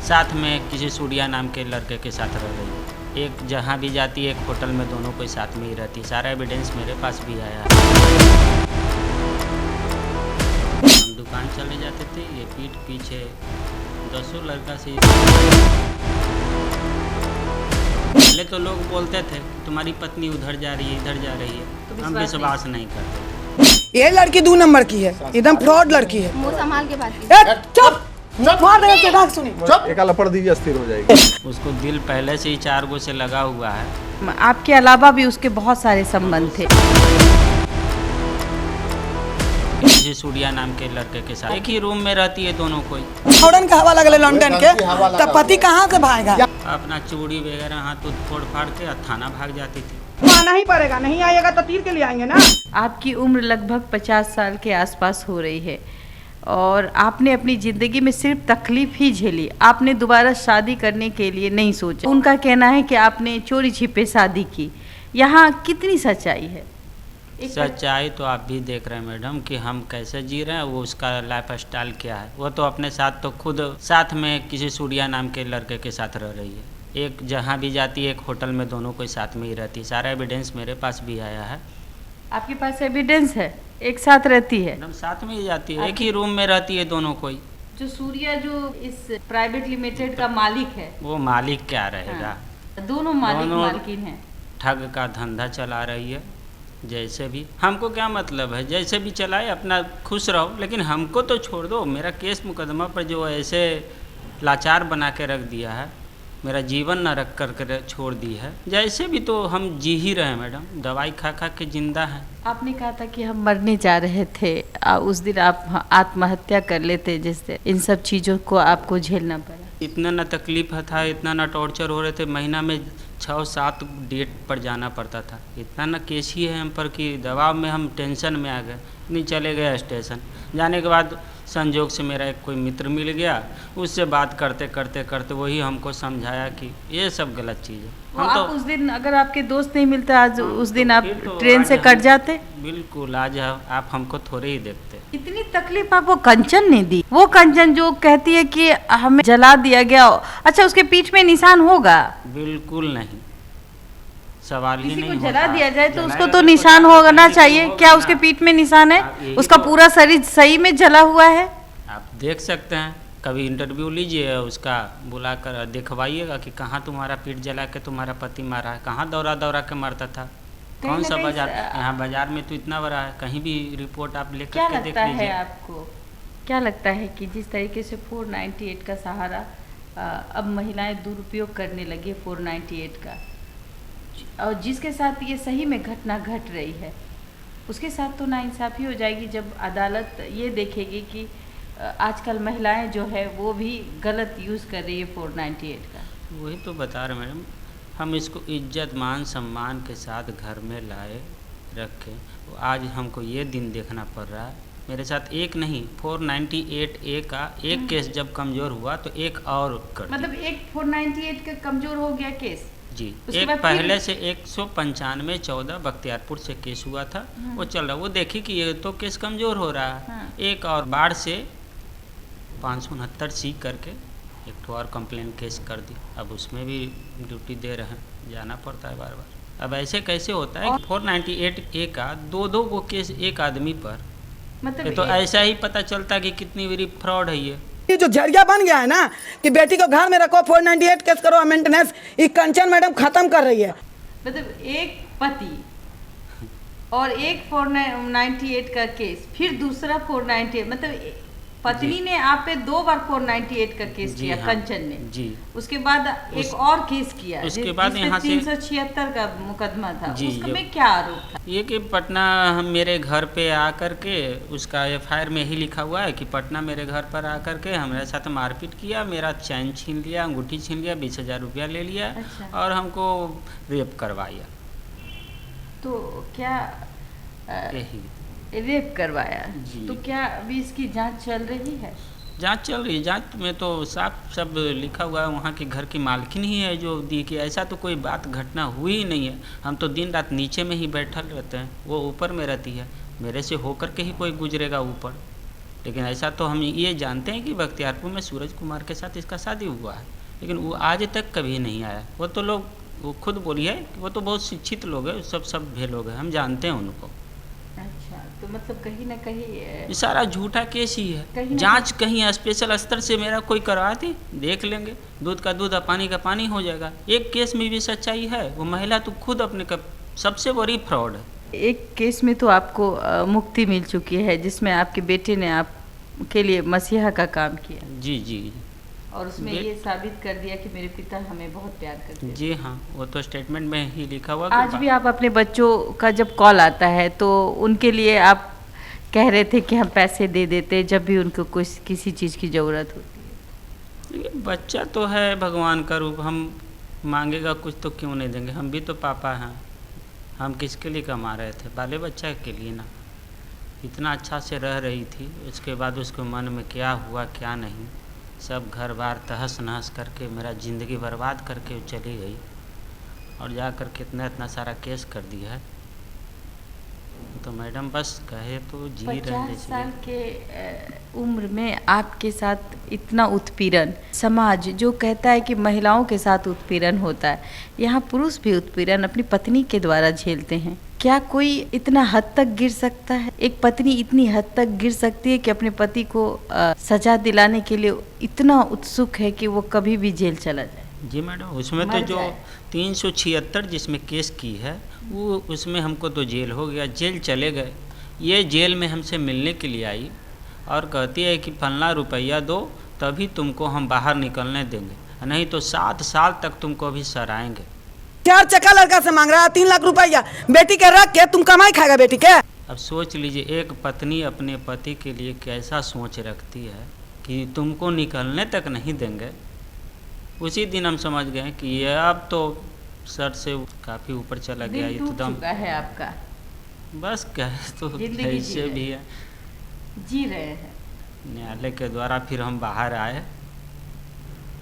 साथ में किसी सूर्या नाम के लड़के के साथ रह रही है। एक जहाँ भी जाती है एक होटल में दोनों कोई साथ में ही रहती है। सारा एविडेंस मेरे पास भी आया है। हम दुकान चले जाते थे, ये पीठ पीछे 10 लड़का से। पहले तो लोग बोलते थे तुम्हारी पत्नी उधर जा रही है इधर जा रही है, तो हम विश्वास नहीं करते। ये लड़की 2 नंबर की है, एकदम फ्रॉड लड़की है। मुंह संभाल के बात कीजिए। चुप मार देगा तेरा सुनी। एक लपड़ दीजिए, स्थिर हो जाएगी। उसको दिल पहले से ही 4 गो से लगा हुआ है। आपके अलावा भी उसके बहुत सारे संबंध थे। किसी सूर्या नाम के लड़के के साथ एक ही रूम में रहती है दोनों कोई। फौरन का हवा लगले लंदन के, तब पति कहाँ से भागेगा? अपना चूड़ी वगैरह हाथ फोड़ फाड़ के थाना भाग जाती थी। आना ही पड़ेगा, नहीं आएगा तो तीर के लिए आएंगे ना। आपकी उम्र लगभग 50 साल के आसपास हो रही है और आपने अपनी ज़िंदगी में सिर्फ तकलीफ ही झेली। आपने दोबारा शादी करने के लिए नहीं सोचा। उनका कहना है कि आपने चोरी छिपे शादी की। यहाँ कितनी सच्चाई है? सच्चाई तो आप भी देख रहे हैं मैडम कि हम कैसे जी रहे हैं, वो उसका लाइफ स्टाइल क्या है। वो तो अपने साथ तो खुद साथ में किसी सूर्या नाम के लड़के के साथ रह रही है। एक जहाँ भी जाती है एक होटल में दोनों कोई साथ में ही रहती है। सारा एविडेंस मेरे पास भी आया है। आपके पास एविडेंस है? एक साथ रहती है? मैडम साथ में ही जाती है, एक ही रूम में रहती है दोनों कोई। जो सूर्या जो इस प्राइवेट लिमिटेड का मालिक है, वो मालिक क्या रहेगा? हाँ, दोनों मालकिन हैं। ठग का धंधा चला रही है। जैसे भी हमको क्या मतलब है, जैसे भी चलाए अपना खुश रहो, लेकिन हमको तो छोड़ दो। मेरा केस मुकदमा पर जो ऐसे लाचार बना के रख दिया है, मेरा जीवन न रख कर छोड़ दी है। जैसे भी तो हम जी ही रहे हैं मैडम, दवाई खा खा के जिंदा हैं। आपने कहा था कि हम मरने जा रहे थे, उस दिन आप आत्महत्या कर लेते, जिससे इन सब चीज़ों को आपको झेलना पड़ा। इतना न तकलीफ था, इतना न टॉर्चर हो रहे थे। महीना में 6-7 डेट पर जाना पड़ता था। इतना न केस ही है हम पर कि दबाव में हम टेंशन में आ गए। नहीं चले गए स्टेशन। जाने के बाद संजोग से मेरा एक कोई मित्र मिल गया, उससे बात करते करते करते वही हमको समझाया कि ये सब गलत चीज़ है। हम आप उस दिन अगर आपके दोस्त नहीं मिलता, आज उस दिन आप ट्रेन से कट जाते। बिल्कुल, आज आप हमको थोड़े ही देखते। इतनी तकलीफ आपको कंचन ने दी। वो कंचन जो कहती है कि हमें जला दिया गया, अच्छा उसके पीठ में निशान होगा? बिल्कुल नहीं, सवाल ही नहीं। किसी को जला दिया जाए तो उसको तो निशान होना चाहिए। क्या उसके पीठ में निशान है? उसका पूरा शरीर सही में जला हुआ है? आप देख सकते हैं, कभी इंटरव्यू लीजिए, उसका बुलाकर दिखवाइएगा कि कहाँ तुम्हारा पीठ जला के तुम्हारा पति मारा है, कहाँ दौरा दौरा के मरता था, कौन सा बाजार। यहाँ बाजार में तो इतना बड़ा है, कहीं भी रिपोर्ट आप लेकर के देख लीजिए। क्या लगता है आपको, क्या लगता है कि जिस तरीके से 498 का सहारा अब महिलाएं दुरुपयोग करने लगी 498 का, और जिसके साथ ये सही में घटना घट रही है, उसके साथ तो नाइंसाफ़ी हो जाएगी जब अदालत ये देखेगी कि आजकल महिलाएं जो है वो भी गलत यूज़ कर रही है 498 का। वही तो बता रहे मैडम, हम इसको इज्जत मान सम्मान के साथ घर में लाए रखे। आज हमको ये दिन देखना पड़ रहा है। मेरे साथ एक नहीं 498A का एक केस जब कमज़ोर हुआ तो एक और कर दिया। मतलब एक 498 का कमज़ोर हो गया केस जी। एक पहले से 195 14 बख्तियारपुर से केस हुआ था, वो चल रहा। वो देखी कि ये तो केस कमज़ोर हो रहा है। एक और बाढ़ से 569C करके एक और कंप्लेन केस कर दी। अब उसमें भी ड्यूटी दे रहे हैं, जाना पड़ता है बार बार। अब ऐसे कैसे होता है 498A का 2-2 गो केस एक आदमी पर, मतलब तो ऐसा ही पता चलता कि कितनी बड़ी फ्रॉड है ये जो जरिया बन गया है ना कि बेटी को घर में रखो, 498 केस करो, मेंटेनेंस, ये कंचन मैडम खत्म कर रही है। मतलब एक पति और एक 498 का केस, फिर दूसरा 498, मतलब पत्नी ने आप पे 2 बार 498 का केस किया। हाँ, कंचन ने जी। उसके बाद एक और केस किया, उसके बाद यहाँ से 376 का मुकदमा था। उसमें क्या आरोप था? ये कि पटना हम मेरे घर पे आकर के, उसका FIR में ही लिखा हुआ है कि पटना मेरे घर पर आकर के हमारे साथ मारपीट किया, मेरा चैन छीन लिया, अंगूठी छीन लिया, 20,000 रुपया ले लिया। अच्छा। और हमको रेप करवाया। तो क्या यही रेप करवाया? तो क्या अभी इसकी जांच चल रही है? जांच चल रही है। जांच में तो साफ सब लिखा हुआ है, वहाँ के घर की मालकिन ही है जो दी कि ऐसा तो कोई बात घटना हुई ही नहीं है। हम तो दिन रात नीचे में ही बैठल रहते हैं, वो ऊपर में रहती है। मेरे से होकर के ही कोई गुजरेगा ऊपर। लेकिन ऐसा तो हम ये जानते हैं कि बख्तियारपुर में सूरज कुमार के साथ इसका शादी हुआ है, लेकिन वो आज तक कभी नहीं आया। वो तो लोग, वो खुद बोली है कि वो तो बहुत शिक्षित लोग हैं, सब सभ्य लोग हैं, हम जानते हैं उनको। अच्छा, तो मतलब कहीं ना कहीं ये सारा झूठा केस ही कहीं है। ना जांच कहीं स्पेशल स्तर से मेरा कोई करवा दी, देख लेंगे, दूध का दूध और पानी का पानी हो जाएगा। एक केस में भी सच्चाई है, वो महिला तो खुद अपने का सबसे बड़ी फ्रॉड है। एक केस में तो आपको मुक्ति मिल चुकी है, जिसमें आपके बेटे ने आपके लिए मसीहा का काम किया, जी जी और उसमें ये साबित कर दिया कि मेरे पिता हमें बहुत प्यार करते हैं। जी हाँ, वो तो स्टेटमेंट में ही लिखा हुआ। आज भी आप अपने बच्चों का जब कॉल आता है तो उनके लिए आप कह रहे थे कि हम पैसे दे देते जब भी उनको कुछ किसी चीज़ की ज़रूरत होती है। बच्चा तो है भगवान का रूप, हम मांगेगा कुछ तो क्यों नहीं देंगे। हम भी तो पापा हैं, हम किसके लिए कमा रहे थे? बाले बच्चा के लिए ना। इतना अच्छा से रह रही थी, उसके बाद उसके मन में क्या हुआ क्या नहीं, सब घर बार तहस नहस करके मेरा ज़िंदगी बर्बाद करके वो चली गई, और जा कर के इतना सारा केस कर दिया है। तो मैडम बस कहे तो जी रहे 50 साल के उम्र में आपके साथ इतना उत्पीड़न, समाज जो कहता है कि महिलाओं के साथ उत्पीड़न होता है, यहाँ पुरुष भी उत्पीड़न अपनी पत्नी के द्वारा झेलते हैं। क्या कोई इतना हद तक गिर सकता है? एक पत्नी इतनी हद तक गिर सकती है कि अपने पति को सजा दिलाने के लिए इतना उत्सुक है कि वो कभी भी जेल चला जाए? जी मैडम, उसमें तो जो 376 जिसमें केस की है वो, उसमें हमको तो जेल हो गया, जेल चले गए। ये जेल में हमसे मिलने के लिए आई और कहती है कि फलना रुपया दो तभी तुमको हम बाहर निकलने देंगे, नहीं तो 7 साल तक तुमको अभी सराएंगे। 4 चक्का लड़का से मांग रहा है 3 लाख रुपया, बेटी के रख के तुम कमाई खाएगा बेटी के। अब सोच लीजिए, एक पत्नी अपने पति के लिए कैसा सोच रखती है कि तुमको निकलने तक नहीं देंगे। उसी दिन हम समझ गए कि ये अब तो सर से काफ़ी ऊपर चला गया, दिल टूट एकदम चुका है आपका। बस कहे तो जिंदगी जी ऐसे रहे भी है। जी रहे हैं। न्यायालय के द्वारा फिर हम बाहर आए,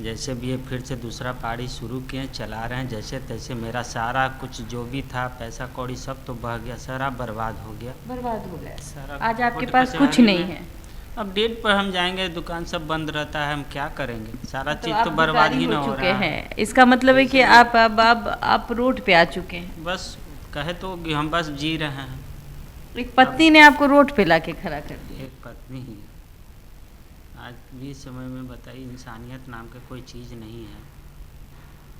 जैसे भी ये फिर से दूसरा पारी शुरू किए, चला रहे हैं जैसे तैसे। मेरा सारा कुछ जो भी था पैसा कौड़ी सब तो बह गया, सारा बर्बाद हो गया। बर्बाद हो गया। सारा आज आपके कोर्ट पास कुछ कचहरी नहीं में। है। अब डेट पर हम जाएंगे, दुकान सब बंद रहता है, हम क्या करेंगे? सारा चीज़ आप तो बर्बाद ही भिखारी ना हो चुके रहा है। हैं। इसका मतलब है कि आप अब आप रोड पे आ चुके हैं। बस कहे तो कि हम बस जी रहे हैं। एक पत्नी ने आपको रोड पे लाके खड़ा कर दिया। एक पत्नी ही आज भी समय में बताइए, इंसानियत नाम का कोई चीज़ नहीं है।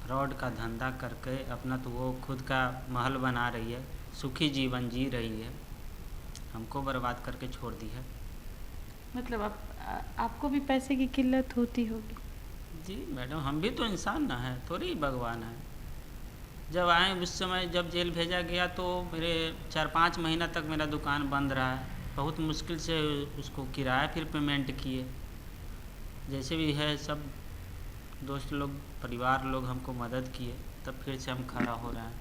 फ्रॉड का धंधा करके अपना तो वो खुद का महल बना रही है, सुखी जीवन जी रही है, हमको बर्बाद करके छोड़ दी है। मतलब आपको भी पैसे की किल्लत होती होगी। जी मैडम, हम भी तो इंसान ना है, थोड़ी ही भगवान है। जब आए उस समय जब जेल भेजा गया तो मेरे 4-5 महीना तक मेरा दुकान बंद रहा है। बहुत मुश्किल से उसको किराया फिर पेमेंट किए, जैसे भी है सब दोस्त लोग परिवार लोग हमको मदद किए, तब फिर से हम खड़ा हो रहे हैं।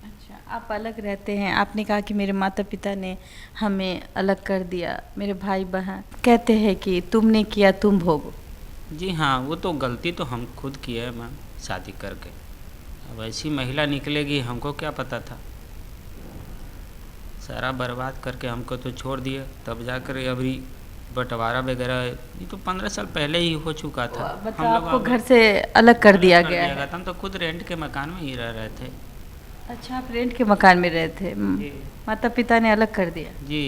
अच्छा, आप अलग रहते हैं। आपने कहा कि मेरे माता पिता ने हमें अलग कर दिया, मेरे भाई बहन कहते हैं कि तुमने किया तुम भोगो। जी हाँ, वो तो गलती तो हम खुद की है मैम, शादी करके। अब ऐसी महिला निकलेगी हमको क्या पता था। सारा बर्बाद करके हमको तो छोड़ दिए, तब जाकर अभी बंटवारा वगैरह ये तो 15 साल पहले ही हो चुका था। मतलब हम लोग आपको अब घर से अलग कर दिया कर गया दिया है। था। हम तो खुद रेंट के मकान में ही रह रहे थे। अच्छा, आप रेंट के मकान में रहे थे, जी माता पिता ने अलग कर दिया। जी,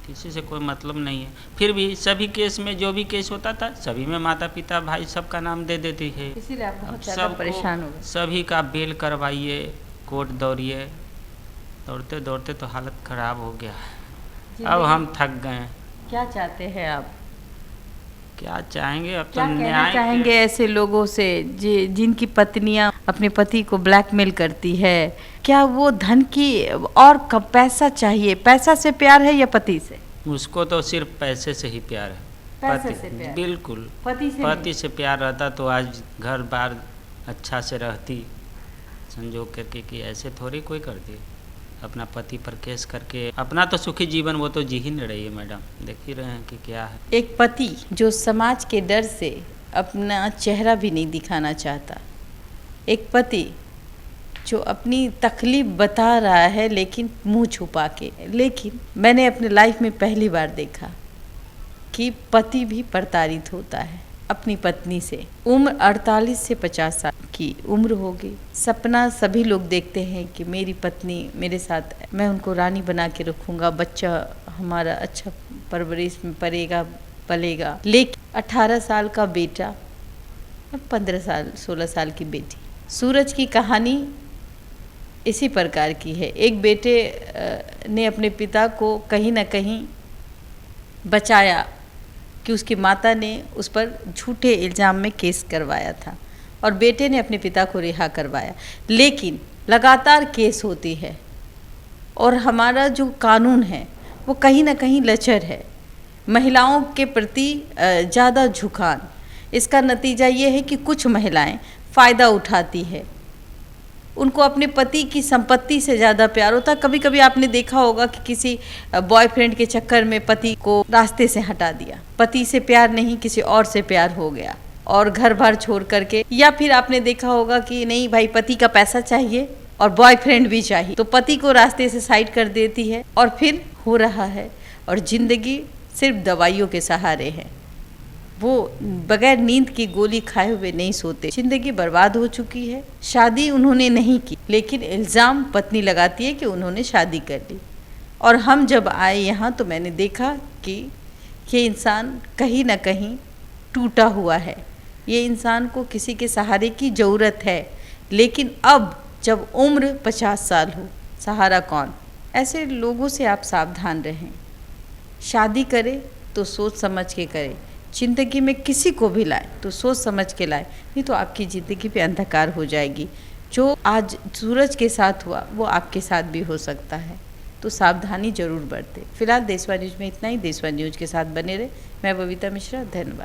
किसी से कोई मतलब नहीं है। फिर भी सभी केस में जो भी केस होता था सभी में माता पिता भाई सबका नाम दे देती है। इसीलिए आप अब बहुत ज़्यादा परेशान हो गए। सभी का बेल करवाइए, कोर्ट दौड़िए, दौड़ते दौड़ते तो हालत ख़राब हो गया। अब हम थक गए हैं। क्या चाहते हैं आप? क्या चाहेंगे? अब तो क्या कहना न्याय चाहेंगे ऐसे लोगों से जिनकी पत्नियां अपने पति को ब्लैकमेल करती है? क्या वो धन की और पैसा चाहिए? पैसा से प्यार है या पति से? उसको तो सिर्फ पैसे से ही प्यार है। पैसे से प्यार? बिल्कुल। पति से पति से प्यार रहता तो आज घर बार अच्छा से रहती, संजोग करके कि ऐसे थोड़ी कोई करती। अपना पति पर केस करके अपना तो सुखी जीवन वो तो जी ही नहीं रही है मैडम, देख ही रहे हैं कि क्या है। एक पति जो समाज के डर से अपना चेहरा भी नहीं दिखाना चाहता, एक पति जो अपनी तकलीफ बता रहा है लेकिन मुंह छुपा के। लेकिन मैंने अपने लाइफ में पहली बार देखा कि पति भी प्रताड़ित होता है अपनी पत्नी से। उम्र 48 से 50 साल की उम्र होगी। सपना सभी लोग देखते हैं कि मेरी पत्नी मेरे साथ, मैं उनको रानी बना के रखूँगा, बच्चा हमारा अच्छा परवरिश में पलेगा। लेकिन 18 साल का बेटा और 16 साल की बेटी। सूरज की कहानी इसी प्रकार की है। एक बेटे ने अपने पिता को कहीं ना कहीं बचाया कि उसकी माता ने उस पर झूठे इल्ज़ाम में केस करवाया था और बेटे ने अपने पिता को रिहा करवाया। लेकिन लगातार केस होती है और हमारा जो कानून है वो कहीं ना कहीं लचर है, महिलाओं के प्रति ज़्यादा झुकान। इसका नतीजा ये है कि कुछ महिलाएं फ़ायदा उठाती है, उनको अपने पति की संपत्ति से ज़्यादा प्यार होता है। कभी कभी आपने देखा होगा कि किसी बॉयफ्रेंड के चक्कर में पति को रास्ते से हटा दिया, पति से प्यार नहीं किसी और से प्यार हो गया और घर भर छोड़ करके। या फिर आपने देखा होगा कि नहीं भाई पति का पैसा चाहिए और बॉयफ्रेंड भी चाहिए, तो पति को रास्ते से साइड कर देती है और फिर हो रहा है और ज़िंदगी सिर्फ दवाइयों के सहारे है। वो बगैर नींद की गोली खाए हुए नहीं सोते। जिंदगी बर्बाद हो चुकी है। शादी उन्होंने नहीं की, लेकिन इल्ज़ाम पत्नी लगाती है कि उन्होंने शादी कर ली। और हम जब आए यहाँ तो मैंने देखा कि ये इंसान कहीं ना कहीं टूटा हुआ है। ये इंसान को किसी के सहारे की ज़रूरत है, लेकिन अब जब उम्र 50 साल हो, सहारा कौन? ऐसे लोगों से आप सावधान रहें। शादी करें तो सोच समझ के करें। ज़िंदगी में किसी को भी लाए तो सोच समझ के लाए, नहीं तो आपकी ज़िंदगी पे अंधकार हो जाएगी। जो आज सूरज के साथ हुआ वो आपके साथ भी हो सकता है, तो सावधानी जरूर बरतें। फिलहाल देशवा न्यूज़ में इतना ही। देशवा न्यूज़ के साथ बने रहे। मैं बबीता मिश्रा, धन्यवाद।